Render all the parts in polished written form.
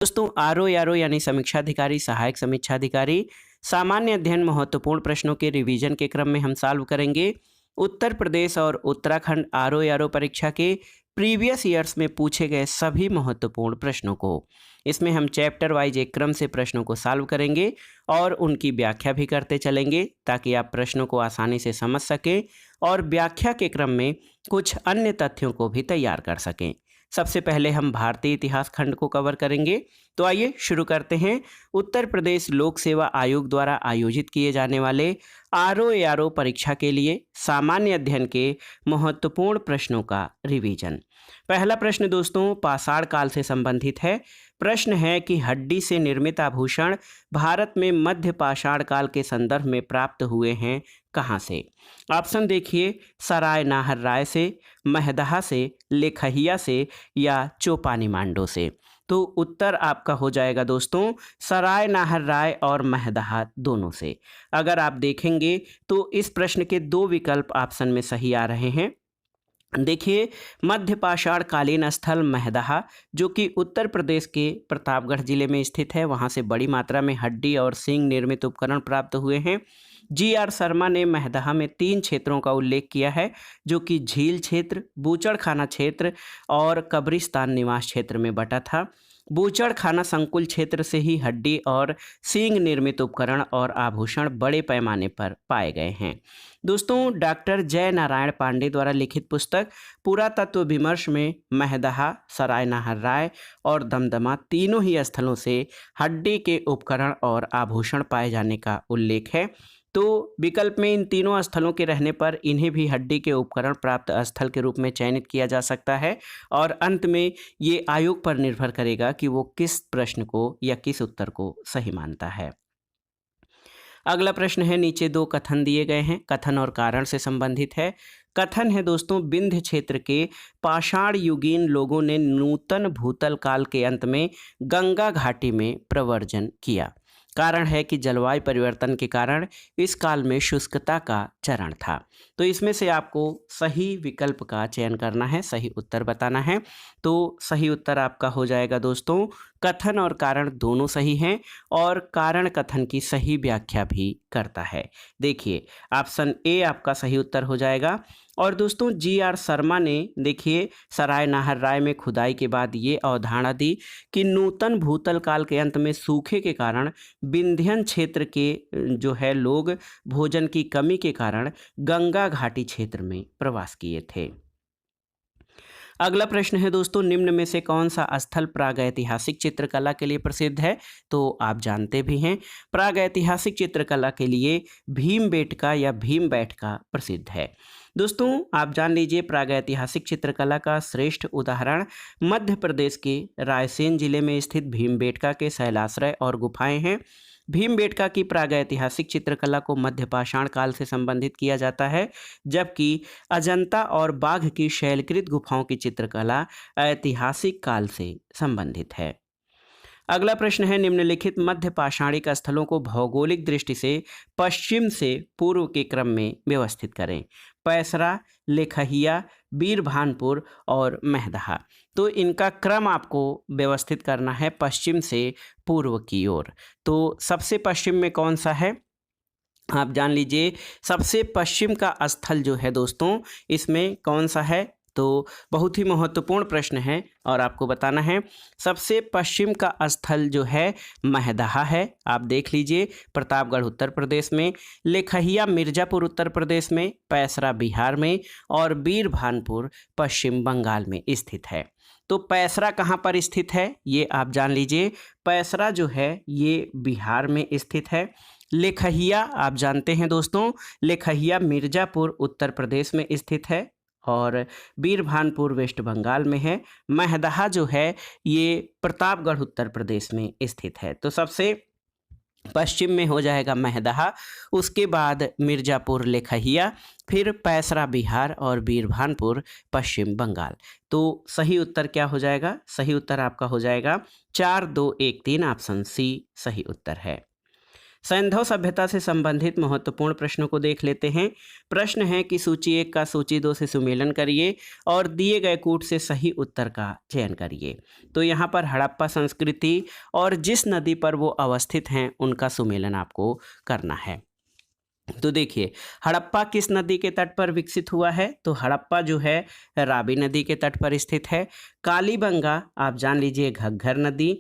दोस्तों आरओ यारो यानी समीक्षाधिकारी सहायक समीक्षाधिकारी सामान्य अध्ययन महत्वपूर्ण प्रश्नों के रिवीजन के क्रम में हम सॉल्व करेंगे। उत्तर प्रदेश और उत्तराखंड आरओ यारो परीक्षा के प्रीवियस ईयर्स में पूछे गए सभी महत्वपूर्ण प्रश्नों को इसमें हम चैप्टर वाइज एक क्रम से प्रश्नों को सॉल्व करेंगे और उनकी व्याख्या भी करते चलेंगे ताकि आप प्रश्नों को आसानी से समझ सकें और व्याख्या के क्रम में कुछ अन्य तथ्यों को भी तैयार कर सकें। सबसे पहले हम भारतीय इतिहास खंड को कवर करेंगे। तो आइए शुरू करते हैं। उत्तर प्रदेश लोक सेवा आयोग द्वारा आयोजित किए जाने वाले आरओ यारो परीक्षा के लिए सामान्य अध्ययन के महत्वपूर्ण प्रश्नों का रिवीजन। पहला प्रश्न दोस्तों पाषाण काल से संबंधित है। प्रश्न है कि हड्डी से निर्मित आभूषण भारत में मध्य पाषाण काल के संदर्भ में प्राप्त हुए हैं कहाँ से। ऑप्शन देखिए, सराय नाहर राय से, महदहा से, लेखहिया से या चौपानी मांडो से। तो उत्तर आपका हो जाएगा दोस्तों सराय नाहर राय और महदहा दोनों से। अगर आप देखेंगे तो इस प्रश्न के दो विकल्प ऑप्शन में सही आ रहे हैं। देखिए, मध्य पाषाण कालीन स्थल महदहा जो कि उत्तर प्रदेश के प्रतापगढ़ जिले में स्थित है, वहाँ से बड़ी मात्रा में हड्डी और सींग निर्मित उपकरण प्राप्त हुए हैं। जी.आर. शर्मा ने महदहा में 3 क्षेत्रों का उल्लेख किया है जो कि झील क्षेत्र, बूचड़खाना क्षेत्र और कब्रिस्तान निवास क्षेत्र में बटा था। बूचड़खाना संकुल क्षेत्र से ही हड्डी और सींग निर्मित उपकरण और आभूषण बड़े पैमाने पर पाए गए हैं। दोस्तों डॉक्टर जय नारायण पांडे द्वारा लिखित पुस्तक पुरातत्व विमर्श में महदहा, सराय नाहर राय और दमदमा तीनों ही स्थलों से हड्डी के उपकरण और आभूषण पाए जाने का उल्लेख है। तो विकल्प में इन तीनों स्थलों के रहने पर इन्हें भी हड्डी के उपकरण प्राप्त स्थल के रूप में चयनित किया जा सकता है और अंत में ये आयोग पर निर्भर करेगा कि वो किस प्रश्न को या किस उत्तर को सही मानता है। अगला प्रश्न है, नीचे 2 कथन दिए गए हैं, कथन और कारण से संबंधित है। कथन है दोस्तों विंध्य क्षेत्र के पाषाण युगीन लोगों ने नूतन भूतल काल के अंत में गंगा घाटी में प्रव्रजन किया। कारण है कि जलवायु परिवर्तन के कारण इस काल में शुष्कता का चरण था। तो इसमें से आपको सही विकल्प का चयन करना है, सही उत्तर बताना है। तो सही उत्तर आपका हो जाएगा दोस्तों कथन और कारण दोनों सही हैं और कारण कथन की सही व्याख्या भी करता है। देखिए ऑप्शन ए आपका सही उत्तर हो जाएगा। और दोस्तों जी.आर. शर्मा ने देखिए सराय नाहर राय में खुदाई के बाद ये अवधारणा दी कि नूतन भूतल काल के अंत में सूखे के कारण विंध्यन क्षेत्र के जो है लोग भोजन की कमी के कारण गंगा घाटी क्षेत्र में प्रवास किए थे। अगला प्रश्न है दोस्तों निम्न में से कौन सा स्थल प्रागैतिहासिक चित्रकला के लिए प्रसिद्ध है। तो आप जानते भी हैं प्रागैतिहासिक चित्रकला के लिए भीमबेटका या भीमबैठका प्रसिद्ध है। दोस्तों आप जान लीजिए प्रागैतिहासिक चित्रकला का श्रेष्ठ उदाहरण मध्य प्रदेश के रायसेन जिले में स्थित भीमबेटका के शैलाश्रय और गुफाएं हैं। भीमबेटका की प्रागैतिहासिक चित्रकला को मध्य पाषाण काल से संबंधित किया जाता है, जबकि अजंता और बाघ की शैलकृत गुफाओं की चित्रकला ऐतिहासिक काल से संबंधित है। अगला प्रश्न है निम्नलिखित मध्य पाषाणिक स्थलों को भौगोलिक दृष्टि से पश्चिम से पूर्व के क्रम में व्यवस्थित करें। पैसरा, लेखहिया, बीरभानपुर और महदहा। तो इनका क्रम आपको व्यवस्थित करना है पश्चिम से पूर्व की ओर। तो सबसे पश्चिम में कौन सा है आप जान लीजिए। सबसे पश्चिम का स्थल जो है दोस्तों इसमें कौन सा है, तो बहुत ही महत्वपूर्ण प्रश्न है और आपको बताना है। सबसे पश्चिम का स्थल जो है महदहा है, आप देख लीजिए प्रतापगढ़ उत्तर प्रदेश में, लेखहिया मिर्जापुर उत्तर प्रदेश में, पैसरा बिहार में और बीरभानपुर पश्चिम बंगाल में स्थित है। तो पैसरा कहाँ पर स्थित है ये आप जान लीजिए। पैसरा जो है ये बिहार में स्थित है। लेखहिया आप जानते हैं दोस्तों, लेखहिया मिर्जापुर उत्तर प्रदेश में स्थित है और बीरभानपुर वेस्ट बंगाल में है। महदहा जो है ये प्रतापगढ़ उत्तर प्रदेश में स्थित है। तो सबसे पश्चिम में हो जाएगा महदहा, उसके बाद मिर्जापुर लेखहिया, फिर पैसरा बिहार और बीरभानपुर पश्चिम बंगाल। तो सही उत्तर क्या हो जाएगा, सही उत्तर आपका हो जाएगा 4, 2, 1, 3 ऑप्शन सी सही उत्तर है। सैंधव सभ्यता से संबंधित महत्वपूर्ण प्रश्नों को देख लेते हैं। प्रश्न है कि सूची 1 का सूची 2 से सुमेलन करिए और दिए गए कूट से सही उत्तर का चयन करिए। तो यहाँ पर हड़प्पा संस्कृति और जिस नदी पर वो अवस्थित हैं उनका सुमेलन आपको करना है। तो देखिए, हड़प्पा किस नदी के तट पर विकसित हुआ है? तो हड़प्पा जो है रावी नदी के तट पर स्थित है। कालीबंगा आप जान लीजिए घग्घर नदी,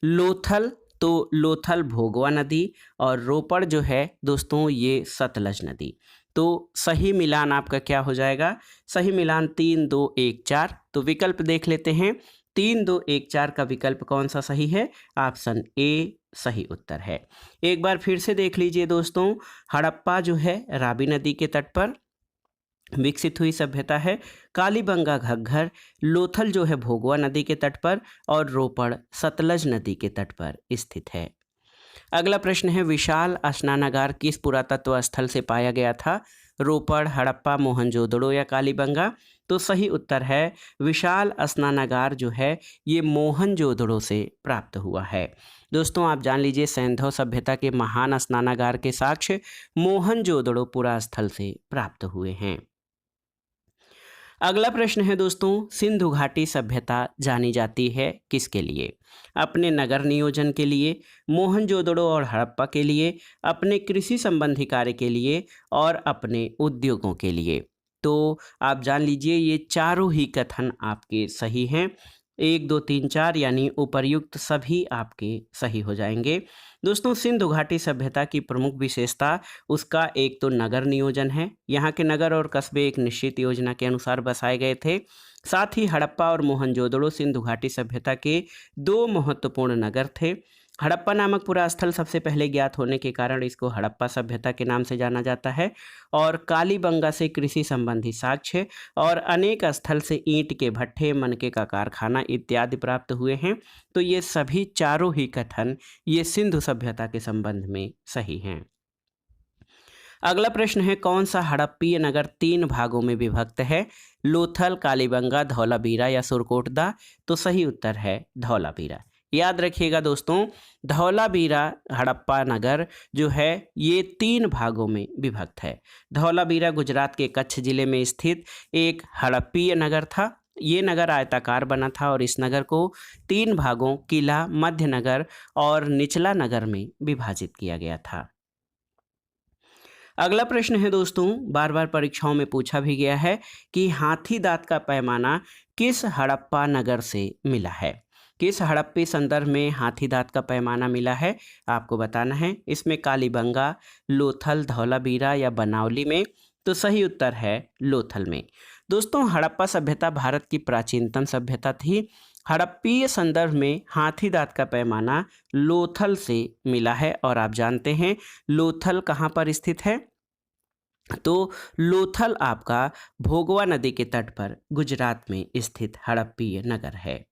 लोथल तो लोथल भोगवा नदी, और रोपड़ जो है दोस्तों ये सतलज नदी। तो सही मिलान आपका क्या हो जाएगा? सही मिलान 3 2 1 4। तो विकल्प देख लेते हैं। 3 2 1 4 का विकल्प कौन सा सही है? ऑप्शन ए सही उत्तर है। एक बार फिर से देख लीजिए दोस्तों, हड़प्पा जो है रावी नदी के तट पर विकसित हुई सभ्यता है, कालीबंगा घग्घर, लोथल जो है भोगवा नदी के तट पर, और रोपड़ सतलज नदी के तट पर स्थित है। अगला प्रश्न है, विशाल स्नानागार किस पुरातत्व स्थल से पाया गया था? रोपड़, हड़प्पा, मोहनजोदड़ो या कालीबंगा? तो सही उत्तर है विशाल स्नानागार जो है ये मोहनजोदड़ो से प्राप्त हुआ है। दोस्तों आप जान लीजिए सैंधव सभ्यता के महान स्नानागार के साक्ष्य मोहनजोदड़ो पुरा स्थल से प्राप्त हुए हैं। अगला प्रश्न है दोस्तों, सिंधु घाटी सभ्यता जानी जाती है किसके लिए? अपने नगर नियोजन के लिए, मोहनजोदड़ो और हड़प्पा के लिए, अपने कृषि संबंधी कार्य के लिए, और अपने उद्योगों के लिए। तो आप जान लीजिए ये चारों ही कथन आपके सही हैं। 1 2 3 4 यानी उपर्युक्त सभी आपके सही हो जाएंगे। दोस्तों सिंधु घाटी सभ्यता की प्रमुख विशेषता उसका एक तो नगर नियोजन है। यहाँ के नगर और कस्बे एक निश्चित योजना के अनुसार बसाए गए थे। साथ ही हड़प्पा और मोहनजोदड़ो सिंधु घाटी सभ्यता के 2 महत्वपूर्ण नगर थे। हड़प्पा नामक पूरा स्थल सबसे पहले ज्ञात होने के कारण इसको हड़प्पा सभ्यता के नाम से जाना जाता है। और कालीबंगा से कृषि संबंधी साक्ष्य और अनेक स्थल से ईंट के भट्ठे, मनके का कारखाना इत्यादि प्राप्त हुए हैं। तो ये सभी चारों ही कथन ये सिंधु सभ्यता के संबंध में सही हैं। अगला प्रश्न है, कौन सा हड़प्पीय नगर 3 भागों में विभक्त है? लोथल, कालीबंगा, धौलावीरा या सुरकोटदा? तो सही उत्तर है धौलावीरा। याद रखिएगा दोस्तों, धौलावीरा हड़प्पा नगर जो है ये 3 भागों में विभक्त है। धौलावीरा गुजरात के कच्छ जिले में स्थित एक हड़प्पीय नगर था। ये नगर आयताकार बना था और इस नगर को 3 भागों किला, मध्य नगर और निचला नगर में विभाजित किया गया था। अगला प्रश्न है दोस्तों, बार बार परीक्षाओं में पूछा भी गया है कि हाथी दांत का पैमाना किस हड़प्पा नगर से मिला है? किस हड़प्पी संदर्भ में हाथी दांत का पैमाना मिला है आपको बताना है। इसमें कालीबंगा, लोथल, धौलावीरा या बनावली में? तो सही उत्तर है लोथल में। दोस्तों हड़प्पा सभ्यता भारत की प्राचीनतम सभ्यता थी। हड़प्पीय संदर्भ में हाथी दांत का पैमाना लोथल से मिला है। और आप जानते हैं लोथल कहाँ पर स्थित है? तो लोथल आपका भोगवा नदी के तट पर गुजरात में स्थित हड़प्पीय नगर है।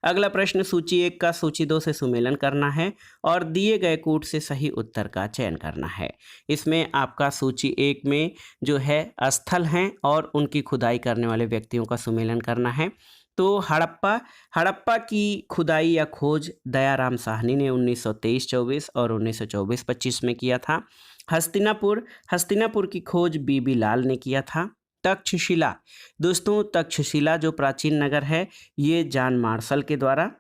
अगला प्रश्न, सूची 1 का सूची 2 से सुमेलन करना है और दिए गए कूट से सही उत्तर का चयन करना है। इसमें आपका सूची 1 में जो है स्थल हैं और उनकी खुदाई करने वाले व्यक्तियों का सुमेलन करना है। तो हड़प्पा की खुदाई या खोज दयाराम साहनी ने 1923-24 और 1924-25 में किया था। हस्तिनापुर की खोज बीबी लाल ने किया था। तक्षशिला, दोस्तों तक्षशिला जो प्राचीन नगर है ये जॉन मार्शल के द्वारा,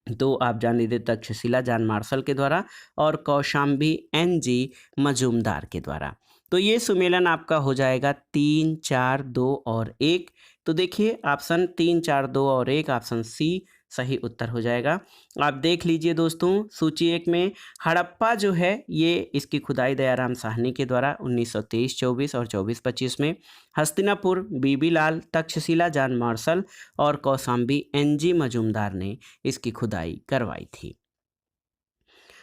तो आप जान लीजिए तक्षशिला जॉन मार्शल के द्वारा, और कौशाम्बी NG मजूमदार के द्वारा। तो ये सुमेलन आपका हो जाएगा 3 4 2 और 1। तो देखिए ऑप्शन 3 4 2 और 1 ऑप्शन सी सही उत्तर हो जाएगा। आप देख लीजिए दोस्तों सूची 1 में हड़प्पा जो है ये इसकी खुदाई दयाराम साहनी के द्वारा 1923-24 और 24-25 में, हस्तिनापुर बीबी लाल, तक्षशिला जॉन मार्शल और कौशाम्बी NG मजूमदार ने इसकी खुदाई करवाई थी।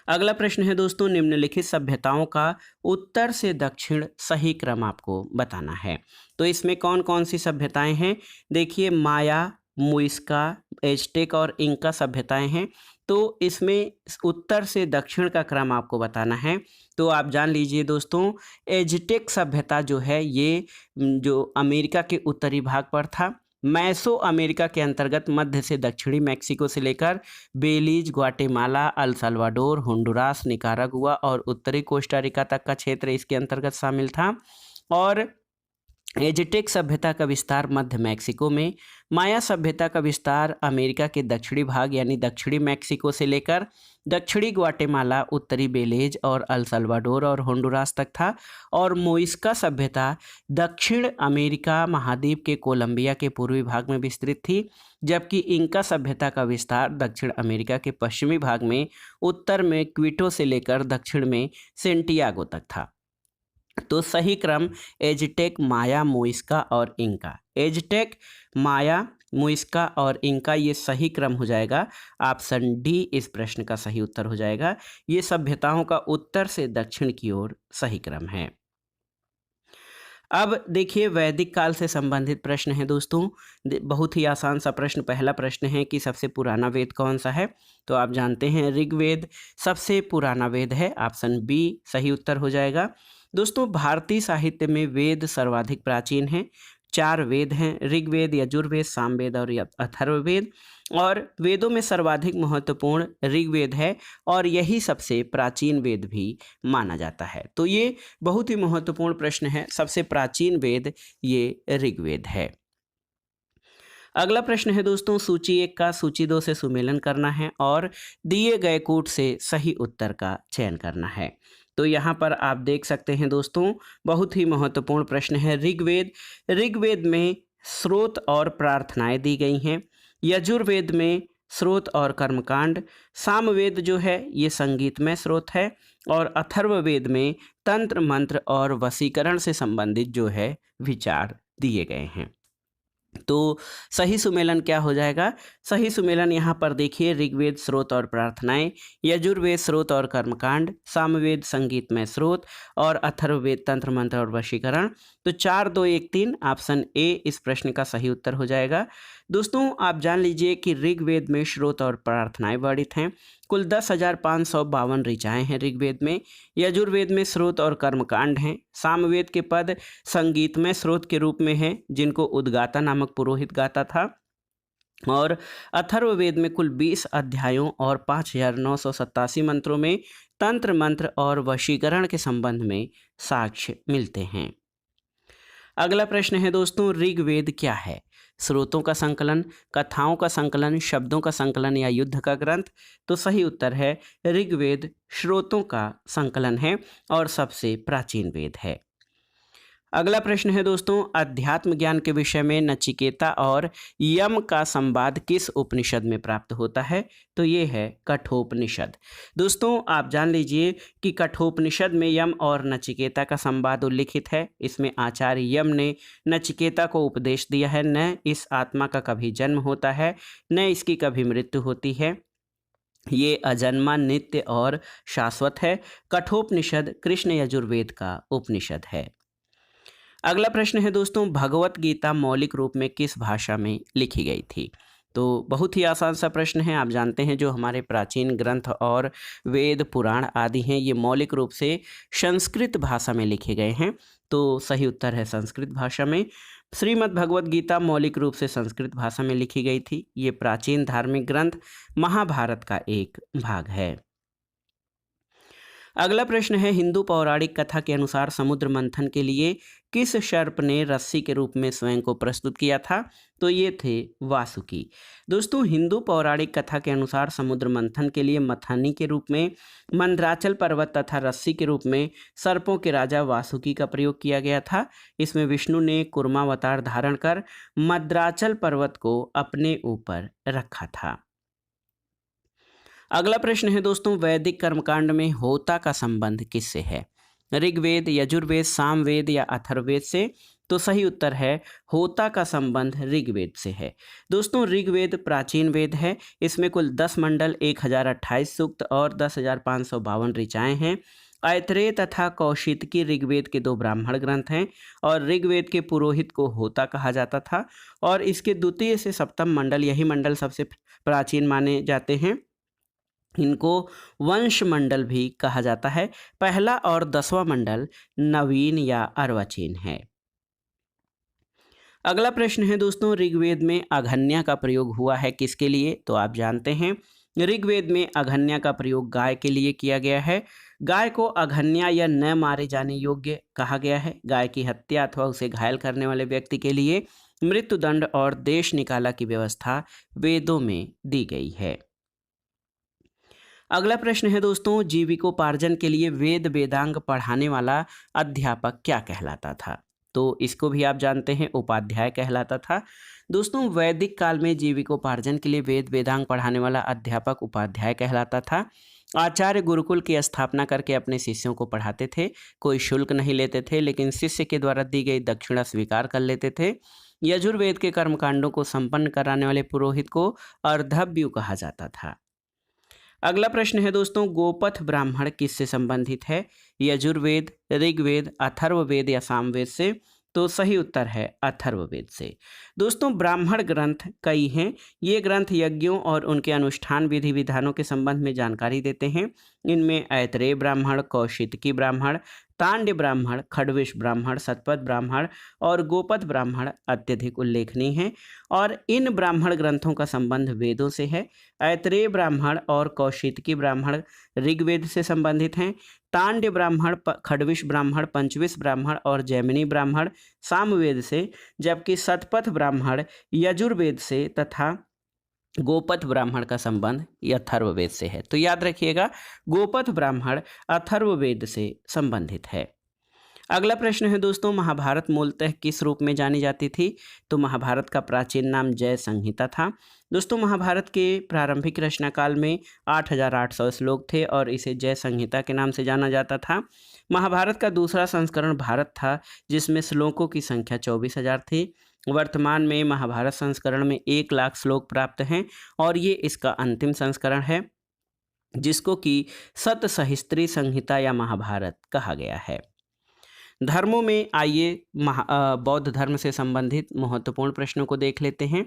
अगला प्रश्न है दोस्तों, निम्नलिखित सभ्यताओं का उत्तर से दक्षिण सही क्रम आपको बताना है। तो इसमें कौन कौन सी सभ्यताएं हैं? देखिए माया, मुइस्का, एज़टेक और इंका सभ्यताएं हैं। तो इसमें उत्तर से दक्षिण का क्रम आपको बताना है। तो आप जान लीजिए दोस्तों एज़टेक सभ्यता जो है ये जो अमेरिका के उत्तरी भाग पर था। मैसो अमेरिका के अंतर्गत मध्य से दक्षिणी मैक्सिको से लेकर Belize, Guatemala, El Salvador, Honduras, Nicaragua और उत्तरी कोस्टा रिका तक का क्षेत्र इसके अंतर्गत शामिल था। और एज़टेक सभ्यता का विस्तार मध्य मैक्सिको में, माया सभ्यता का विस्तार अमेरिका के दक्षिणी भाग यानी दक्षिणी मैक्सिको से लेकर दक्षिणी ग्वाटेमाला, उत्तरी बेलीज और अल साल्वाडोर और होंडुरास तक था। और मोइस्का सभ्यता दक्षिण अमेरिका महाद्वीप के कोलंबिया के पूर्वी भाग में विस्तृत थी, जबकि इंका सभ्यता का विस्तार दक्षिण अमेरिका के पश्चिमी भाग में, उत्तर में क्विटो से लेकर दक्षिण में सेंटियागो तक था। तो सही क्रम एज़टेक, माया, मोइस्का और इंका। एज़टेक, माया, मोइस्का और इंका ये सही क्रम हो जाएगा। ऑप्शन डी इस प्रश्न का सही उत्तर हो जाएगा। ये सभ्यताओं का उत्तर से दक्षिण की ओर सही क्रम है। अब देखिए वैदिक काल से संबंधित प्रश्न है दोस्तों। बहुत ही आसान सा प्रश्न, पहला प्रश्न है कि सबसे पुराना वेद कौन सा है? तो आप जानते हैं ऋग्वेद सबसे पुराना वेद है। ऑप्शन बी सही उत्तर हो जाएगा। दोस्तों भारतीय साहित्य में वेद सर्वाधिक प्राचीन हैं। 4 वेद हैं, ऋग्वेद, यजुर्वेद, सामवेद और अथर्ववेद। और वेदों में सर्वाधिक महत्वपूर्ण ऋग्वेद है और यही सबसे प्राचीन वेद भी माना जाता है। तो ये बहुत ही महत्वपूर्ण प्रश्न है। सबसे प्राचीन वेद ये ऋग्वेद है। अगला प्रश्न है दोस्तों, सूची 1 का सूची 2 से सुमेलन करना है और दिए गए कूट से सही उत्तर का चयन करना है। तो यहाँ पर आप देख सकते हैं दोस्तों, बहुत ही महत्वपूर्ण प्रश्न है। ऋग्वेद में स्रोत और प्रार्थनाएं दी गई हैं। यजुर्वेद में स्रोत और कर्मकांड। सामवेद जो है ये संगीतमय स्रोत है। और अथर्ववेद में तंत्र, मंत्र और वशीकरण से संबंधित जो है विचार दिए गए हैं। तो सही सुमेलन क्या हो जाएगा? सही सुमेलन यहाँ पर देखिए, ऋग्वेद स्रोत और प्रार्थनाएं, यजुर्वेद स्रोत और कर्मकांड, सामवेद संगीतमय स्रोत और अथर्ववेद तंत्र, मंत्र और वशीकरण। तो 4, 2, 1, 3 ऑप्शन ए इस प्रश्न का सही उत्तर हो जाएगा। दोस्तों आप जान लीजिए कि ऋग्वेद में स्रोत और प्रार्थनाएं वर्णित हैं। कुल 10,552 ऋचाएँ हैं ऋग्वेद में। यजुर्वेद में स्रोत और कर्मकांड हैं। सामवेद के पद संगीतमय स्रोत के रूप में हैं, जिनको उद्गाता नामक पुरोहित गाता था। और अथर्ववेद में कुल 20 अध्यायों और 5,987 मंत्रों में तंत्र, मंत्र और वशीकरण के संबंध में साक्ष्य मिलते हैं। अगला प्रश्न है दोस्तों, ऋग्वेद क्या है? स्रोतों का संकलन, कथाओं का संकलन, शब्दों का संकलन या युद्ध का ग्रंथ? तो सही उत्तर है ऋग्वेद स्रोतों का संकलन है और सबसे प्राचीन वेद है। अगला प्रश्न है दोस्तों, अध्यात्म ज्ञान के विषय में नचिकेता और यम का संवाद किस उपनिषद में प्राप्त होता है? तो ये है कठोपनिषद। दोस्तों आप जान लीजिए कि कठोपनिषद में यम और नचिकेता का संवाद उल्लिखित है। इसमें आचार्य यम ने नचिकेता को उपदेश दिया है, न इस आत्मा का कभी जन्म होता है, न इसकी कभी मृत्यु होती है। ये अजन्मा, नित्य और शाश्वत है। कठोपनिषद कृष्ण यजुर्वेद का उपनिषद है। अगला प्रश्न है दोस्तों, भगवत गीता मौलिक रूप में किस भाषा में लिखी गई थी? तो बहुत ही आसान सा प्रश्न है। आप जानते हैं जो हमारे प्राचीन ग्रंथ और वेद, पुराण आदि हैं, ये मौलिक रूप से संस्कृत भाषा में लिखे गए हैं। तो सही उत्तर है संस्कृत भाषा में। श्रीमद् भगवत गीता मौलिक रूप से संस्कृत भाषा में लिखी गई थी। ये प्राचीन धार्मिक ग्रंथ महाभारत का एक भाग है। अगला प्रश्न है, हिंदू पौराणिक कथा के अनुसार समुद्र मंथन के लिए किस सर्प ने रस्सी के रूप में स्वयं को प्रस्तुत किया था? तो ये थे वासुकी। दोस्तों हिंदू पौराणिक कथा के अनुसार समुद्र मंथन के लिए मथानी के रूप में, मंदराचल पर्वत तथा रस्सी के रूप में सर्पों के राजा वासुकी का प्रयोग किया गया था। इसमें विष्णु ने कूर्मावतार धारण कर मंदराचल पर्वत को अपने ऊपर रखा था। अगला प्रश्न है दोस्तों, वैदिक कर्मकांड में होता का संबंध किससे है? ऋग्वेद, यजुर्वेद, सामवेद या अथर्ववेद से? तो सही उत्तर है होता का संबंध ऋग्वेद से है। दोस्तों ऋग्वेद प्राचीन वेद है। इसमें कुल 10 मंडल, 1028 सूक्त और 10,552 ऋचाएँ हैं। ऐतरेय तथा कौशितकी ऋग्वेद के 2 ब्राह्मण ग्रंथ हैं और ऋग्वेद के पुरोहित को होता कहा जाता था। और इसके द्वितीय से सप्तम मंडल, यही मंडल सबसे प्राचीन माने जाते हैं। इनको वंश मंडल भी कहा जाता है। पहला और 10वां मंडल नवीन या अर्वाचीन है। अगला प्रश्न है दोस्तों, ऋग्वेद में अघन्या का प्रयोग हुआ है किसके लिए? तो आप जानते हैं ऋग्वेद में अघन्या का प्रयोग गाय के लिए किया गया है। गाय को अघन्या या न मारे जाने योग्य कहा गया है। गाय की हत्या अथवा उसे घायल करने वाले व्यक्ति के लिए मृत्युदंड और देश निकाला की व्यवस्था वेदों में दी गई है। अगला प्रश्न है दोस्तों, जीविकोपार्जन के लिए वेद वेदांग पढ़ाने वाला अध्यापक क्या कहलाता था? तो इसको भी आप जानते हैं, उपाध्याय कहलाता था। दोस्तों, वैदिक काल में जीविकोपार्जन के लिए वेद वेदांग पढ़ाने वाला अध्यापक उपाध्याय कहलाता था। आचार्य गुरुकुल की स्थापना करके अपने शिष्यों को पढ़ाते थे। कोई शुल्क नहीं लेते थे, लेकिन शिष्य के द्वारा दी गई दक्षिणा स्वीकार कर लेते थे। यजुर्वेद के कर्मकांडों को संपन्न कराने वाले पुरोहित को अर्धव्यु कहा जाता था। अगला प्रश्न है दोस्तों, गोपथ ब्राह्मण किससे संबंधित है? यजुर्वेद, ऋग्वेद, अथर्ववेद या सामवेद से? तो सही उत्तर है अथर्ववेद से। दोस्तों, ब्राह्मण ग्रंथ कई हैं। ये ग्रंथ यज्ञों और उनके अनुष्ठान विधि विधानों के संबंध में जानकारी देते हैं। इनमें ऐतरेय ब्राह्मण, कौशितकी ब्राह्मण, तांड्य ब्राह्मण, खडविश ब्राह्मण, सतपथ ब्राह्मण और गोपथ ब्राह्मण अत्यधिक उल्लेखनीय हैं। और इन ब्राह्मण ग्रंथों का संबंध वेदों से है। ऐतरेय ब्राह्मण और कौशितकी ब्राह्मण ऋग्वेद से संबंधित हैं। तांड्य ब्राह्मण, खडविश ब्राह्मण, पंचविश ब्राह्मण और जैमिनी ब्राह्मण सामवेद से, जबकि सतपथ ब्राह्मण यजुर्वेद से तथा गोपथ ब्राह्मण का संबंध अथर्ववेद से है। तो याद रखिएगा, गोपथ ब्राह्मण अथर्ववेद से संबंधित है। अगला प्रश्न है दोस्तों, महाभारत मूलतः किस रूप में जानी जाती थी? तो महाभारत का प्राचीन नाम जय संहिता था। दोस्तों, महाभारत के प्रारंभिक रचना काल में 8,800 श्लोक थे और इसे जय संहिता के नाम से जाना जाता था। महाभारत का दूसरा संस्करण भारत था, जिसमें श्लोकों की संख्या 24,000 थी। वर्तमान में महाभारत संस्करण में 1,00,000 श्लोक प्राप्त हैं और ये इसका अंतिम संस्करण है, जिसको कि सतसहिस्त्री संहिता या महाभारत कहा गया है। धर्मों में आइए बौद्ध धर्म से संबंधित महत्वपूर्ण प्रश्नों को देख लेते हैं।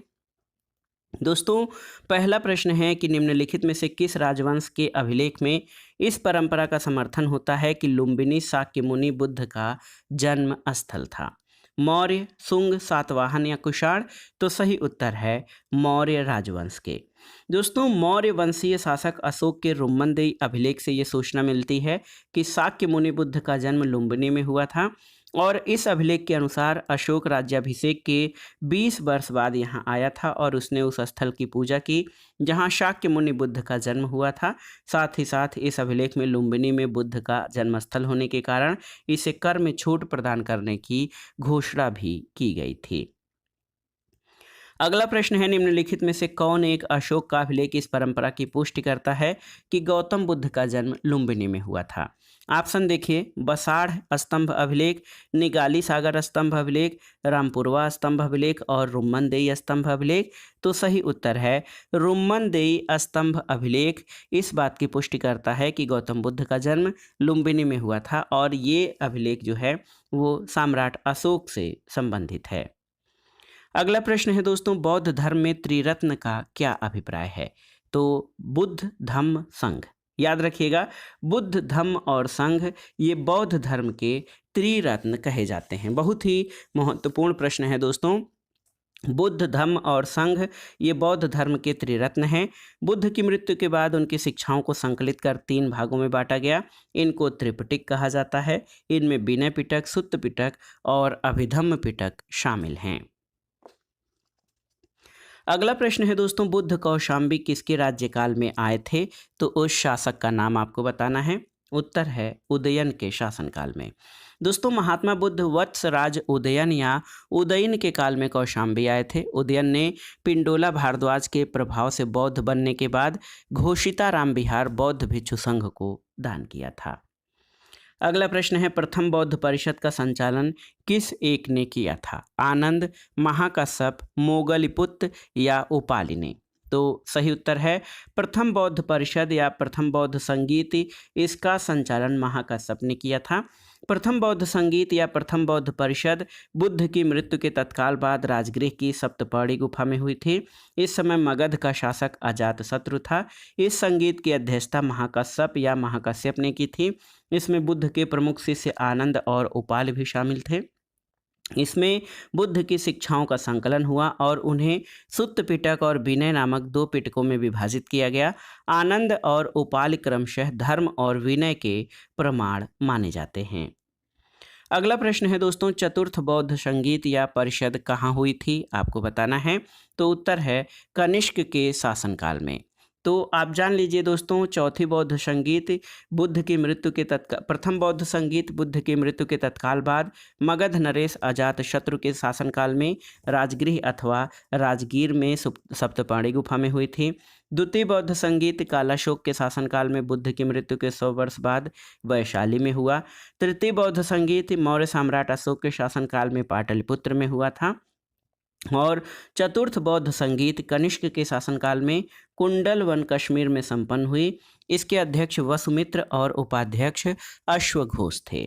दोस्तों, पहला प्रश्न है कि निम्नलिखित में से किस राजवंश के अभिलेख में इस परंपरा का समर्थन होता है कि लुम्बिनी शाक्य मुनि बुद्ध का जन्म स्थल था? मौर्य, शुंग, सातवाहन या कुषाण? तो सही उत्तर है मौर्य राजवंश के। दोस्तों, मौर्य वंशीय शासक अशोक के रुम्मनदेही अभिलेख से ये सूचना मिलती है कि शाक्य मुनि बुद्ध का जन्म लुम्बिनी में हुआ था और इस अभिलेख के अनुसार अशोक राज्याभिषेक के 20 वर्ष बाद यहाँ आया था और उसने उस स्थल की पूजा की जहाँ शाक्य मुनि बुद्ध का जन्म हुआ था। साथ ही साथ इस अभिलेख में लुम्बिनी में बुद्ध का जन्मस्थल होने के कारण इसे कर में छूट प्रदान करने की घोषणा भी की गई थी। अगला प्रश्न है, निम्नलिखित में से कौन एक अशोक का अभिलेख इस परंपरा की पुष्टि करता है कि गौतम बुद्ध का जन्म लुम्बिनी में हुआ था? ऑप्शन देखिए, बसाढ़ स्तंभ अभिलेख, निगाली सागर स्तंभ अभिलेख, रामपुरवा स्तंभ अभिलेख और रुम्मनदेही स्तंभ अभिलेख। तो सही उत्तर है रुम्मनदेही स्तंभ अभिलेख इस बात की पुष्टि करता है कि गौतम बुद्ध का जन्म लुम्बिनी में हुआ था और ये अभिलेख जो है वो सम्राट अशोक से संबंधित है। अगला प्रश्न है दोस्तों, बौद्ध धर्म में त्रिरत्न का क्या अभिप्राय है? तो बुद्ध, धम्म, संघ। याद रखिएगा, बुद्ध, धम्म और संघ ये बौद्ध धर्म के त्रिरत्न कहे जाते हैं। बहुत ही महत्वपूर्ण प्रश्न है दोस्तों। बुद्ध, धम्म और संघ ये बौद्ध धर्म के त्रिरत्न हैं। बुद्ध की मृत्यु के बाद उनकी शिक्षाओं को संकलित कर 3 भागों में बांटा गया। इनको त्रिपिटक कहा जाता है। इनमें विनय पिटक, सुत्त पिटक और अभिधम्म पिटक शामिल हैं। अगला प्रश्न है दोस्तों, बुद्ध कौशाम्बी किसके राज्यकाल में आए थे? तो उस शासक का नाम आपको बताना है। उत्तर है उदयन के शासनकाल में। दोस्तों, महात्मा बुद्ध वत्सराज उदयन या उदयन के काल में कौशाम्बी आए थे। उदयन ने पिंडोला भारद्वाज के प्रभाव से बौद्ध बनने के बाद घोषिताराम विहार बौद्ध भिक्षु संघ को दान किया था। अगला प्रश्न है, प्रथम बौद्ध परिषद का संचालन किस एक ने किया था? आनंद, महाकश्यप, मोगलिपुत्र या उपालि ने? तो सही उत्तर है प्रथम बौद्ध परिषद या प्रथम बौद्ध संगीत, इसका संचालन महाकश्यप ने किया था। प्रथम बौद्ध संगीत या प्रथम बौद्ध परिषद बुद्ध की मृत्यु के तत्काल बाद राजगृह की सप्तपौड़ी गुफा में हुई थी। इस समय मगध का शासक अजातशत्रु था। इस संगीत की अध्यक्षता महाकश्यप या महाकश्यप ने की थी। इसमें बुद्ध के प्रमुख शिष्य आनंद और उपाल भी शामिल थे। इसमें बुद्ध की शिक्षाओं का संकलन हुआ और उन्हें सुत्त पिटक और विनय नामक 2 पिटकों में विभाजित किया गया। आनंद और उपालि क्रमशः धर्म और विनय के प्रमाण माने जाते हैं। अगला प्रश्न है दोस्तों, चतुर्थ बौद्ध संगीत या परिषद कहाँ हुई थी, आपको बताना है। तो उत्तर है कनिष्क के शासनकाल में। तो आप जान लीजिए दोस्तों, चौथी बौद्ध संगीत बुद्ध की मृत्यु के प्रथम बौद्ध संगीत बुद्ध की मृत्यु के तत्काल बाद मगध नरेश अजात शत्रु के शासनकाल में राजगृह अथवा राजगीर में सप्तपाणी गुफा में हुई थी। द्वितीय बौद्ध संगीत कालाशोक के शासनकाल में बुद्ध की मृत्यु के 100 वर्ष बाद वैशाली में हुआ। तृतीय बौद्ध संगीत मौर्य सम्राट अशोक के शासनकाल में पाटलिपुत्र में हुआ था। और चतुर्थ बौद्ध संगीत कनिष्क के शासनकाल में कुंडल वन कश्मीर में संपन्न हुई। इसके अध्यक्ष वसुमित्र और उपाध्यक्ष अश्वघोष थे।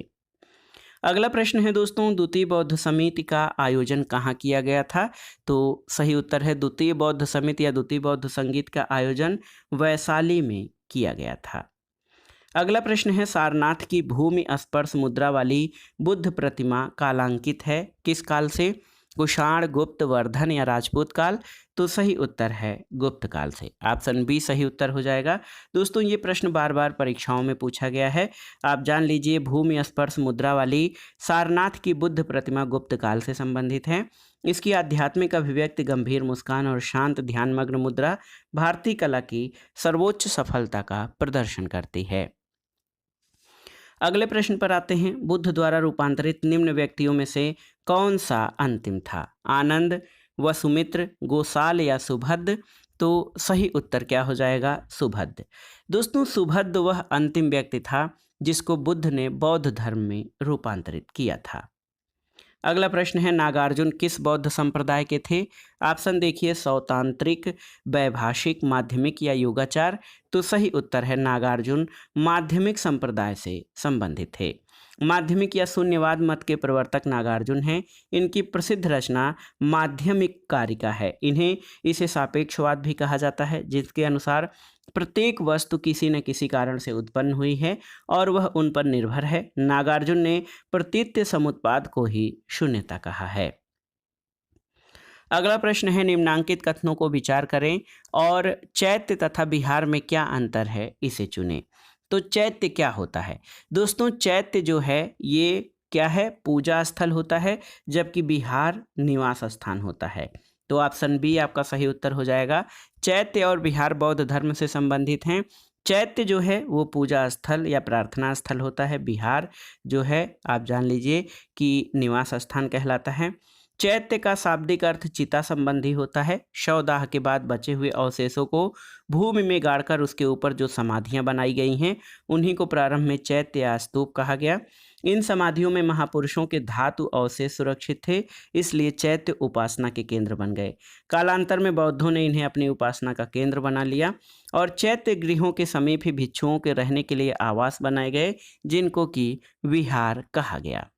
अगला प्रश्न है दोस्तों, द्वितीय बौद्ध समिति का आयोजन कहाँ किया गया था। तो सही उत्तर है द्वितीय बौद्ध समिति या द्वितीय बौद्ध संगीत का आयोजन वैशाली में किया गया था। अगला प्रश्न है, सारनाथ की भूमि स्पर्श मुद्रा वाली बुद्ध प्रतिमा कालांकित है किस काल से। कुषाण, गुप्त, वर्धन या राजपूत काल। तो सही उत्तर है गुप्त काल से। ऑप्शन बी सही उत्तर हो जाएगा। दोस्तों ये प्रश्न बार बार परीक्षाओं में पूछा गया है। आप जान लीजिए, भूमि स्पर्श मुद्रा वाली सारनाथ की बुद्ध प्रतिमा गुप्त काल से संबंधित है। इसकी आध्यात्मिक अभिव्यक्ति, गंभीर मुस्कान और शांत ध्यानमग्न मुद्रा भारतीय कला की सर्वोच्च सफलता का प्रदर्शन करती है। अगले प्रश्न पर आते हैं, बुद्ध द्वारा रूपांतरित निम्न व्यक्तियों में से कौन सा अंतिम था। आनंद, वसुमित्र, गोसाल या सुभद्द। तो सही उत्तर क्या हो जाएगा, सुभद्द। दोस्तों सुभद्द वह अंतिम व्यक्ति था जिसको बुद्ध ने बौद्ध धर्म में रूपांतरित किया था। अगला प्रश्न है, नागार्जुन किस बौद्ध संप्रदाय के थे। ऑप्शन देखिए, सौतांत्रिक, वैभाषिक, माध्यमिक या योगाचार। तो सही उत्तर है नागार्जुन माध्यमिक संप्रदाय से संबंधित थे। माध्यमिक या शून्यवाद मत के प्रवर्तक नागार्जुन हैं। इनकी प्रसिद्ध रचना माध्यमिक कारिका है। इसे सापेक्षवाद भी कहा जाता है, जिसके अनुसार प्रत्येक वस्तु किसी न किसी कारण से उत्पन्न हुई है और वह उन पर निर्भर है। नागार्जुन ने प्रतीत्य समुत्पाद को ही शून्यता कहा है। अगला प्रश्न है, निम्नांकित कथनों को विचार करें और चैत्य तथा बिहार में क्या अंतर है इसे चुनें। तो चैत्य क्या होता है। दोस्तों चैत्य जो है ये क्या है, पूजा स्थल होता है, जबकि बिहार निवास स्थान होता है। तो ऑप्शन बी आपका सही उत्तर हो जाएगा। चैत्य और बिहार बौद्ध धर्म से संबंधित हैं। चैत्य जो है वो पूजा स्थल या प्रार्थना स्थल होता है। बिहार जो है आप जान लीजिए कि निवास स्थान कहलाता है। चैत्य का शाब्दिक अर्थ चिता संबंधी होता है। शवदाह के बाद बचे हुए अवशेषों को भूमि में गाड़कर उसके ऊपर जो समाधियां बनाई गई हैं उन्हीं को प्रारंभ में चैत्य या स्तूप कहा गया। इन समाधियों में महापुरुषों के धातु अवशेष सुरक्षित थे, इसलिए चैत्य उपासना के केंद्र बन गए। कालांतर में बौद्धों ने इन्हें अपनी उपासना का केंद्र बना लिया और चैत्य गृहों के समीप ही भिक्षुओं के रहने के लिए आवास बनाए गए, जिनको कि विहार कहा गया।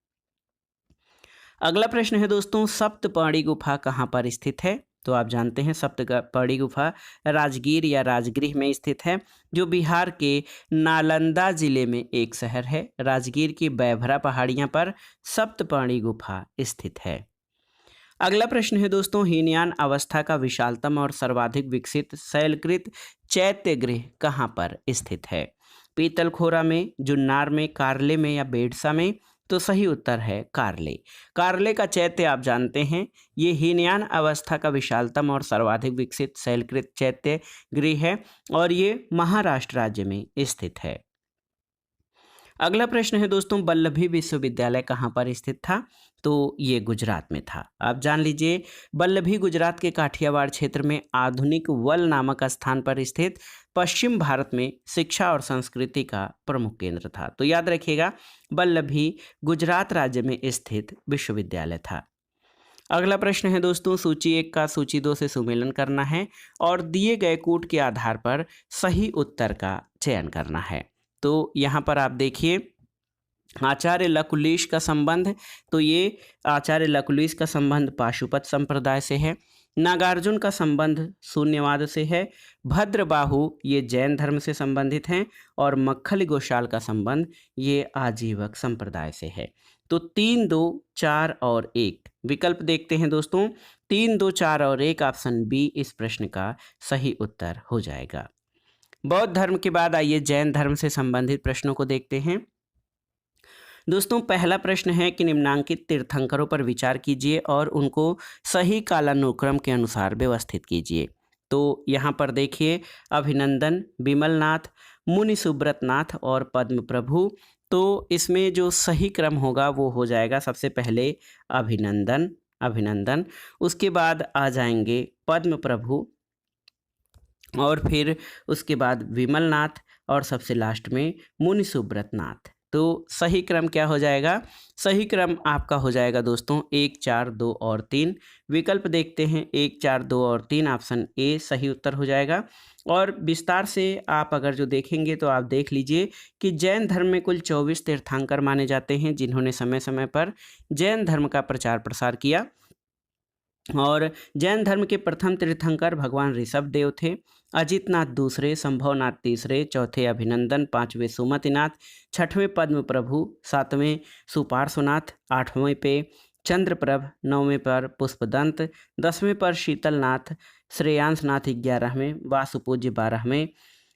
अगला प्रश्न है दोस्तों, सप्तपर्णी गुफा कहाँ पर स्थित है। तो आप जानते हैं सप्तपर्णी गुफा राजगीर या राजगृह में स्थित है, जो बिहार के नालंदा जिले में एक शहर है। राजगीर की बैभरा पहाड़ियाँ पर सप्तपर्णी गुफा स्थित है। अगला प्रश्न है दोस्तों, हीनयान अवस्था का विशालतम और सर्वाधिक विकसित शैलकृत चैत्य गृह कहाँ पर स्थित है। पीतलखोरा में, जुन्नार में, कारले में या बेडसा में। तो सही उत्तर है कारले। कारले का चैत्य आप जानते हैं ये हीनयान अवस्था का विशालतम और सर्वाधिक विकसित शैलकृत चैत्य गृह है और ये महाराष्ट्र राज्य में स्थित है। अगला प्रश्न है दोस्तों, वल्लभी विश्वविद्यालय कहाँ पर स्थित था। तो ये गुजरात में था। आप जान लीजिए वल्लभी गुजरात के काठियावाड़ क्षेत्र में आधुनिक वल नामक स्थान पर स्थित पश्चिम भारत में शिक्षा और संस्कृति का प्रमुख केंद्र था। तो याद रखिएगा वल्लभी गुजरात राज्य में स्थित विश्वविद्यालय था। अगला प्रश्न है दोस्तों, सूची 1 का सूची 2 से सुमेलन करना है और दिए गए कूट के आधार पर सही उत्तर का चयन करना है। तो यहाँ पर आप देखिए आचार्य लकुलिश का संबंध, तो ये आचार्य लकुलिश का संबंध पाशुपत संप्रदाय से है। नागार्जुन का संबंध शून्यवाद से है। भद्रबाहु ये जैन धर्म से संबंधित हैं और मक्खली गोशाल का संबंध ये आजीवक संप्रदाय से है। तो 3, 2, 4 और 1 विकल्प देखते हैं दोस्तों। 3, 2, 4 और 1 ऑप्शन बी इस प्रश्न का सही उत्तर हो जाएगा। बौद्ध धर्म के बाद आइए जैन धर्म से संबंधित प्रश्नों को देखते हैं। दोस्तों पहला प्रश्न है कि निम्नांकित तीर्थंकरों पर विचार कीजिए और उनको सही कालानुक्रम के अनुसार व्यवस्थित कीजिए। तो यहाँ पर देखिए अभिनंदन, विमलनाथ, मुनि सुब्रत नाथ और पद्म प्रभु। तो इसमें जो सही क्रम होगा वो हो जाएगा सबसे पहले अभिनंदन, उसके बाद आ जाएंगे पद्म प्रभु और फिर उसके बाद विमलनाथ और सबसे लास्ट में मुनि सुब्रत नाथ। तो सही क्रम क्या हो जाएगा? सही क्रम आपका हो जाएगा दोस्तों 1, 4, 2 और 3। विकल्प देखते हैं 1, 4, 2 और 3 ऑप्शन ए सही उत्तर हो जाएगा। और विस्तार से आप अगर जो देखेंगे तो आप देख लीजिए कि जैन धर्म में कुल 24 तीर्थंकर माने जाते हैं जिन्होंने समय समय पर जैन धर्म का प्रचार प्रसार किया। और जैन धर्म के प्रथम तीर्थंकर भगवान ऋषभ देव थे, अजितनाथ दूसरे, संभवनाथ तीसरे, चौथे अभिनंदन, पांचवें सुमतिनाथ, छठवें पद्म प्रभु, सातवें सुपार्श्वनाथ, आठवें पे चंद्रप्रभ, नौवें पर पुष्पदंत, 10वें पर शीतलनाथ, श्रेयांसनाथ 11वें, वासुपूज्य 12वें,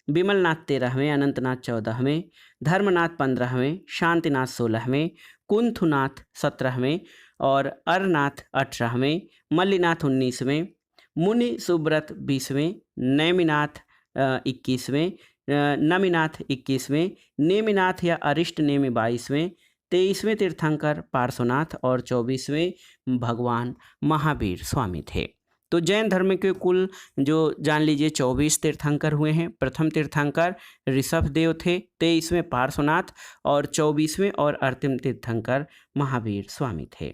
विमलनाथ 13वें, अनंतनाथ 14वें, धर्मनाथ 15वें, शांतिनाथ 16वें, कुंथुनाथ 17वें और अरनाथ 18वें, मल्लीनाथ 19वें, मुनि सुब्रत 20वें, नेमिनाथ 21वें, नमिनाथ 21वें, नेमिनाथ या अरिष्ट नेमि 22वें, 23वें तीर्थंकर पार्श्वनाथ और 24वें भगवान महावीर स्वामी थे। तो जैन धर्म के कुल जो जान लीजिए 24 तीर्थंकर हुए हैं। प्रथम तीर्थंकर ऋषभ देव थे, 23वें पार्श्वनाथ और 24वें और अंतिम तीर्थंकर महावीर स्वामी थे।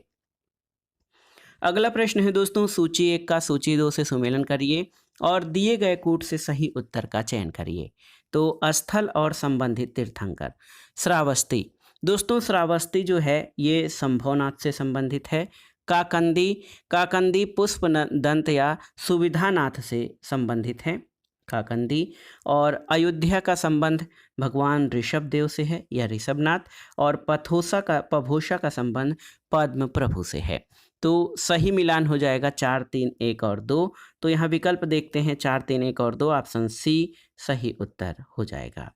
अगला प्रश्न है दोस्तों सूची 1 का सूची 2 से सुमेलन करिए और दिए गए कूट से सही उत्तर का चयन करिए। तो स्थल और संबंधित तीर्थंकर श्रावस्ती। दोस्तों श्रावस्ती जो है ये संभवनाथ से संबंधित है। काकंदी पुष्पदंत या सुविधानाथ से संबंधित है काकंदी। और अयोध्या का संबंध भगवान ऋषभ देव से है या ऋषभनाथ। और पभोषा का संबंध पद्म प्रभु से है। तो सही मिलान हो जाएगा 4, 3, 1 और 2। तो यहाँ विकल्प देखते हैं 4, 3, 1 और 2 ऑप्शन सी सही उत्तर हो जाएगा।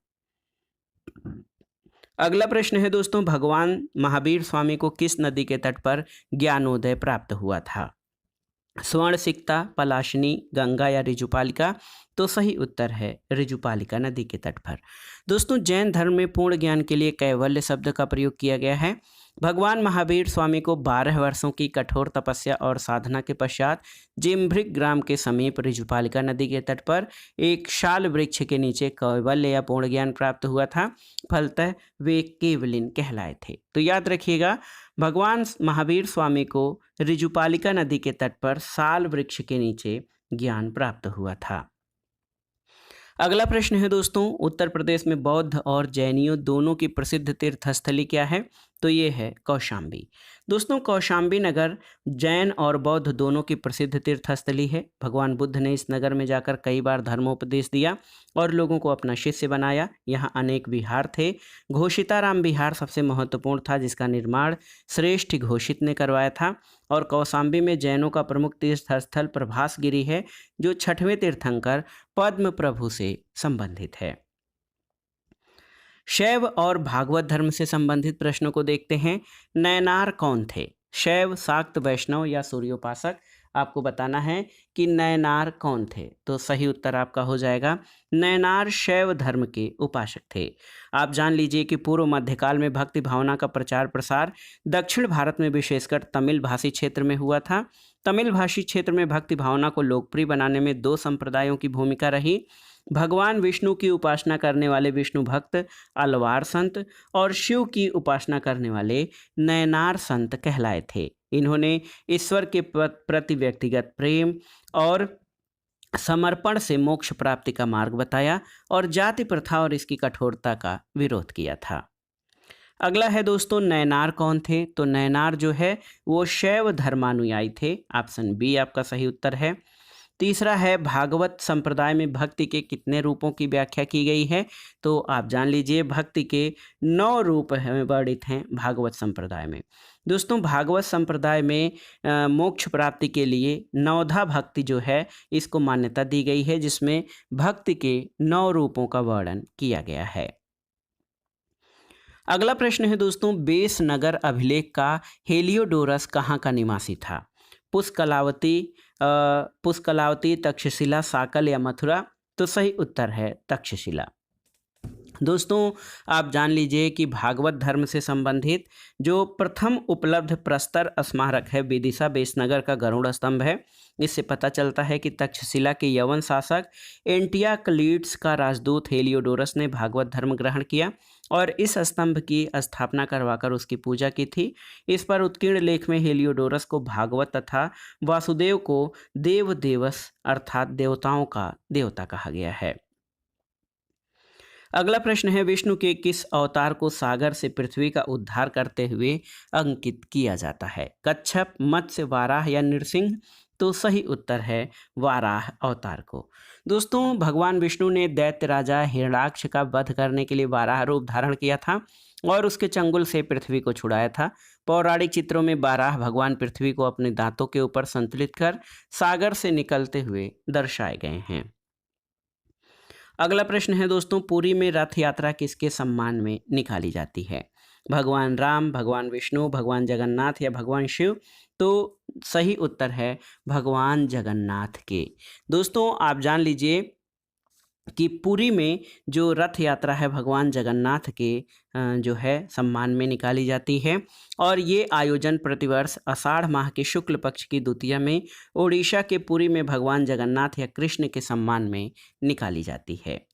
अगला प्रश्न है दोस्तों भगवान महावीर स्वामी को किस नदी के तट पर ज्ञानोदय प्राप्त हुआ था? स्वर्णसिक्ता, पलाशनी, गंगा या ऋजुपालिका? तो सही उत्तर है ऋजुपालिका नदी के तट पर। दोस्तों जैन धर्म में पूर्ण ज्ञान के लिए कैवल्य शब्द का प्रयोग किया गया है। भगवान महावीर स्वामी को 12 वर्षों की कठोर तपस्या और साधना के पश्चात जिम्भृग ग्राम के समीप ऋजुपालिका नदी के तट पर एक शाल वृक्ष के नीचे कैवल्य या पूर्ण ज्ञान प्राप्त हुआ था। फलतः वे केवलिन कहलाए थे। तो याद रखिएगा भगवान महावीर स्वामी को ऋजुपालिका नदी के तट पर साल वृक्ष के नीचे ज्ञान प्राप्त हुआ था। अगला प्रश्न है दोस्तों उत्तर प्रदेश में बौद्ध और जैनियों दोनों की प्रसिद्ध तीर्थस्थली क्या है? तो ये है कौशाम्बी। दोस्तों कौशाम्बी नगर जैन और बौद्ध दोनों की प्रसिद्ध तीर्थस्थली है। भगवान बुद्ध ने इस नगर में जाकर कई बार धर्मोपदेश दिया और लोगों को अपना शिष्य बनाया। यहाँ अनेक विहार थे। घोषिताराम विहार सबसे महत्वपूर्ण था जिसका निर्माण श्रेष्ठ घोषित ने करवाया था। और कौशाम्बी में जैनों का प्रमुख तीर्थस्थल प्रभासगिरी है जो 6वें तीर्थंकर पद्म प्रभु से संबंधित है। शैव और भागवत धर्म से संबंधित प्रश्नों को देखते हैं। नयनार कौन थे? शैव, शाक्त, वैष्णव या सूर्योपासक? आपको बताना है कि नयनार कौन थे। तो सही उत्तर आपका हो जाएगा नयनार शैव धर्म के उपासक थे। आप जान लीजिए कि पूर्व मध्यकाल में भक्ति भावना का प्रचार प्रसार दक्षिण भारत में विशेषकर तमिल भाषी क्षेत्र में हुआ था। तमिल भाषी क्षेत्र में भक्ति भावना को लोकप्रिय बनाने में 2 संप्रदायों की भूमिका रही। भगवान विष्णु की उपासना करने वाले विष्णु भक्त अलवार संत और शिव की उपासना करने वाले नयनार संत कहलाए थे। इन्होंने ईश्वर के प्रति व्यक्तिगत प्रेम और समर्पण से मोक्ष प्राप्ति का मार्ग बताया और जाति प्रथा और इसकी कठोरता का विरोध किया था। अगला है दोस्तों नयनार कौन थे? तो नयनार जो है वो शैव धर्मानुयायी थे। ऑप्शन बी आपका सही उत्तर है। तीसरा है भागवत संप्रदाय में भक्ति के कितने रूपों की व्याख्या की गई है, तो आप जान लीजिए भक्ति के 9 रूप हैं वर्णित हैं भागवत संप्रदाय में। दोस्तों भागवत संप्रदाय में मोक्ष प्राप्ति के लिए नवधा भक्ति जो है इसको मान्यता दी गई है, जिसमें भक्ति के 9 रूपों का वर्णन किया गया है। अगला प्रश्न है दोस्तों, बेस नगर अभिलेख का हेलियोडोरस कहाँ का निवासी था? पुष्कलावती, तक्षशिला, साकल या मथुरा? तो सही उत्तर है तक्षशिला। दोस्तों आप जान लीजिए कि भागवत धर्म से संबंधित जो प्रथम उपलब्ध प्रस्तर स्मारक है विदिशा बेसनगर का गरुड़ स्तंभ है। इससे पता चलता है कि तक्षशिला के यवन शासक एंटियाक्लीड्स का राजदूत हेलियोडोरस ने भागवत धर्म ग्रहण किया और इस स्तंभ की स्थापना करवाकर उसकी पूजा की थी। इस पर उत्कीर्ण लेख में हेलियोडोरस को भागवत तथा वासुदेव को देव देवस अर्थात देवताओं का देवता कहा गया है। अगला प्रश्न है, विष्णु के किस अवतार को सागर से पृथ्वी का उद्धार करते हुए अंकित किया जाता है? कच्छप, मत्स्य, वाराह या नृसिंह? तो सही उत्तर है वाराह अवतार को। दोस्तों भगवान विष्णु ने दैत्य राजा हिरण्याक्ष का वध करने के लिए वाराह रूप धारण किया था और उसके चंगुल से पृथ्वी को छुड़ाया था। पौराणिक चित्रों में वाराह भगवान पृथ्वी को अपने दांतों के ऊपर संतुलित कर सागर से निकलते हुए दर्शाए गए हैं। अगला प्रश्न है दोस्तों, पुरी में रथ यात्रा किसके सम्मान में निकाली जाती है? भगवान राम, भगवान विष्णु, भगवान जगन्नाथ या भगवान शिव? तो सही उत्तर है भगवान जगन्नाथ के। दोस्तों आप जान लीजिए कि पुरी में जो रथ यात्रा है भगवान जगन्नाथ के जो है सम्मान में निकाली जाती है और ये आयोजन प्रतिवर्ष आषाढ़ माह के शुक्ल पक्ष की द्वितीया में ओडिशा के पुरी में भगवान जगन्नाथ या कृष्ण के सम्मान में निकाली जाती है।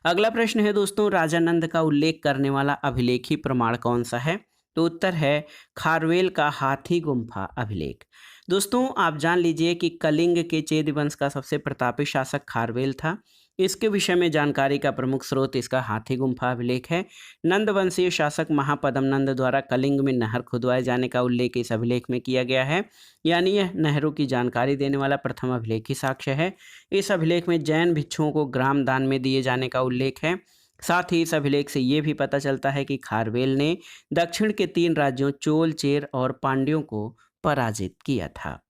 अगला प्रश्न है दोस्तों, राजा नंद का उल्लेख करने वाला अभिलेखी प्रमाण कौन सा है? तो उत्तर है खारवेल का हाथी गुम्फा अभिलेख। दोस्तों आप जान लीजिए कि कलिंग के चेद वंश का सबसे प्रतापी शासक खारवेल था। इसके विषय में जानकारी का प्रमुख स्रोत इसका हाथी गुम्फा अभिलेख है। नंद वंशीय शासक महापद्म नंद द्वारा कलिंग में नहर खुदवाए जाने का उल्लेख इस अभिलेख में किया गया है, यानी यह नहरों की जानकारी देने वाला प्रथम अभिलेखी साक्ष्य है। इस अभिलेख में जैन भिक्षुओं को ग्राम दान में दिए जाने का उल्लेख है। साथ ही इस अभिलेख से ये भी पता चलता है कि खारवेल ने दक्षिण के 3 राज्यों चोल, चेर और पांड्यों को पराजित किया था।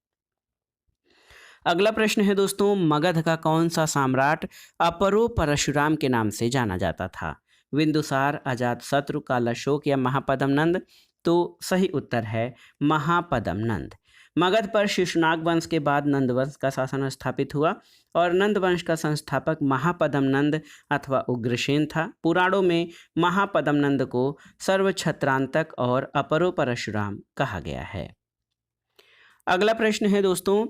अगला प्रश्न है दोस्तों, मगध का कौन सा सम्राट अपरो परशुराम के नाम से जाना जाता था? बिंदुसार, अजातशत्रु, कालाशोक या महापद्म नंद? तो सही उत्तर है महापद्म नंद। मगध पर शिशुनाग वंश के बाद नंद वंश का शासन स्थापित हुआ और नंद वंश का संस्थापक महापद्म नंद अथवा उग्रसेन था। पुराणों में महापद्म नंद को सर्वछत्रांतक और अपरो परशुराम कहा गया है। अगला प्रश्न है दोस्तों,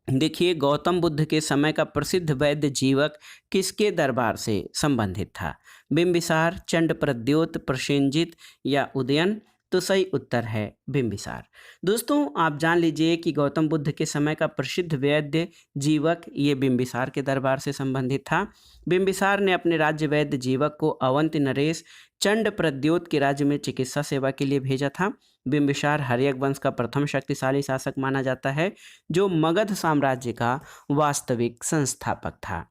देखिए गौतम बुद्ध के समय का प्रसिद्ध वैद्य जीवक किसके दरबार से संबंधित था? बिंबिसार, चंडप्रद्योत, प्रसेनजित या उदयन? तो सही उत्तर है बिंबिसार। दोस्तों आप जान लीजिए कि गौतम बुद्ध के समय का प्रसिद्ध वैद्य जीवक ये बिंबिसार के दरबार से संबंधित था। बिंबिसार ने अपने राज्य वैद्य जीवक को अवंती नरेश चंडप्रद्योत के राज्य में चिकित्सा सेवा के लिए भेजा था। बिंबिसार हर्यक वंश का प्रथम शक्तिशाली शासक माना जाता है जो मगध साम्राज्य का वास्तविक संस्थापक था।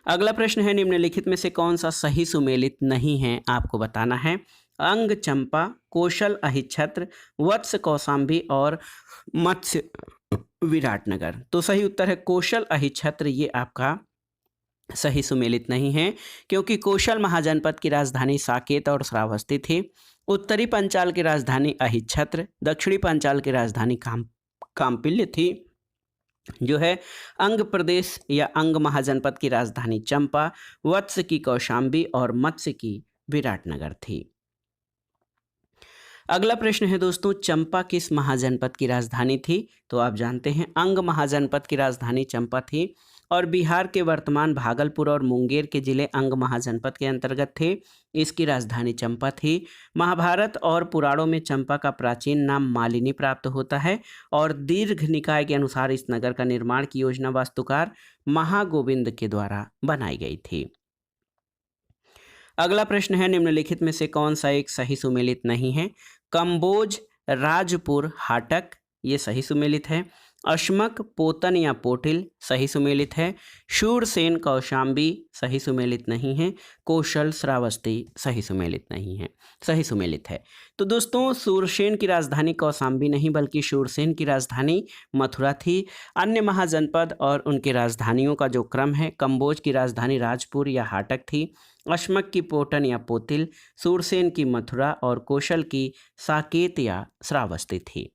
अगला प्रश्न है, निम्नलिखित में से कौन सा सही सुमेलित नहीं है आपको बताना है? अंग चंपा, कौशल अहिच्छत्र, वत्स कौशाम्बी और मत्स्य विराटनगर? तो सही उत्तर है कौशल अहिच्छत्र। ये आपका सही सुमेलित नहीं है क्योंकि कौशल महाजनपद की राजधानी साकेत और श्रावस्ती थी। उत्तरी पंचाल की राजधानी अहिच्छत्र, दक्षिणी पंचाल की राजधानी काम्पिल्य थी। जो है अंग प्रदेश या अंग महाजनपद की राजधानी चंपा, वत्स की कौशाम्बी और मत्स्य की विराटनगर थी। अगला प्रश्न है दोस्तों, चंपा किस महाजनपद की राजधानी थी? तो आप जानते हैं अंग महाजनपद की राजधानी चंपा थी और बिहार के वर्तमान भागलपुर और मुंगेर के जिले अंग महाजनपद के अंतर्गत थे। इसकी राजधानी चंपा थी। महाभारत और पुराणों में चंपा का प्राचीन नाम मालिनी प्राप्त होता है और दीर्घ निकाय के अनुसार इस नगर का निर्माण की योजना वास्तुकार महागोविंद के द्वारा बनाई गई थी। अगला प्रश्न है, निम्नलिखित में से कौन सा एक सही सुमेलित नहीं है? कंबोज, राजपुर हाटक, ये सही सुमेलित है। अश्मक पोतन या पोटिल, सही सुमेलित है। शूरसेन कौशाम्बी, सही सुमेलित नहीं है। कौशल श्रावस्ती, सही सुमेलित नहीं है, सही सुमेलित है। तो दोस्तों शूरसेन की राजधानी कौशाम्बी नहीं बल्कि शूरसेन की राजधानी मथुरा थी। अन्य महाजनपद और उनकी राजधानियों का जो क्रम है, कंबोज की राजधानी राजपुर या हाटक थी, अश्मक की पोटन या पोतिल, शूरसेन की मथुरा और कौशल की साकेत या श्रावस्ती थी।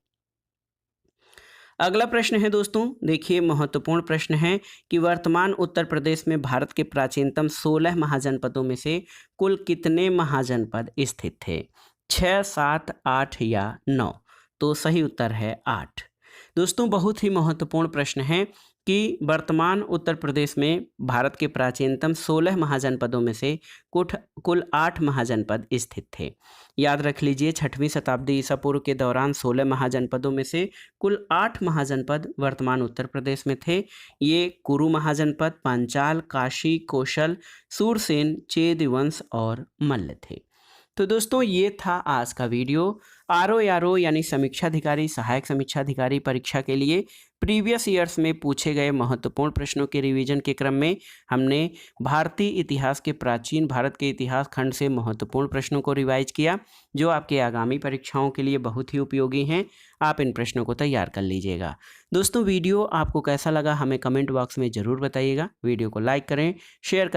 अगला प्रश्न है दोस्तों, देखिए महत्वपूर्ण प्रश्न है कि वर्तमान उत्तर प्रदेश में भारत के प्राचीनतम 16 महाजनपदों में से कुल कितने महाजनपद स्थित थे? 6, 7, 8 या 9? तो सही उत्तर है 8। दोस्तों बहुत ही महत्वपूर्ण प्रश्न है कि वर्तमान उत्तर प्रदेश में भारत के प्राचीनतम 16 महाजनपदों में से कुल 8 महाजनपद स्थित थे। याद रख लीजिए 6वीं शताब्दी ईसा पूर्व के दौरान 16 महाजनपदों में से कुल 8 महाजनपद वर्तमान उत्तर प्रदेश में थे। ये कुरु महाजनपद, पांचाल, काशी, कौशल, सूरसेन, चेद वंश और मल्ल थे। तो दोस्तों ये था आज का वीडियो। आरओ यानी समीक्षाधिकारी सहायक समीक्षाधिकारी परीक्षा के लिए प्रीवियस ईयर्स में पूछे गए महत्वपूर्ण प्रश्नों के रिवीजन के क्रम में हमने भारतीय इतिहास के प्राचीन भारत के इतिहास खंड से महत्वपूर्ण प्रश्नों को रिवाइज किया, जो आपके आगामी परीक्षाओं के लिए बहुत ही उपयोगी हैं। आप इन प्रश्नों को तैयार कर लीजिएगा। दोस्तों वीडियो आपको कैसा लगा हमें कमेंट बॉक्स में ज़रूर बताइएगा। वीडियो को लाइक करें, शेयर करें।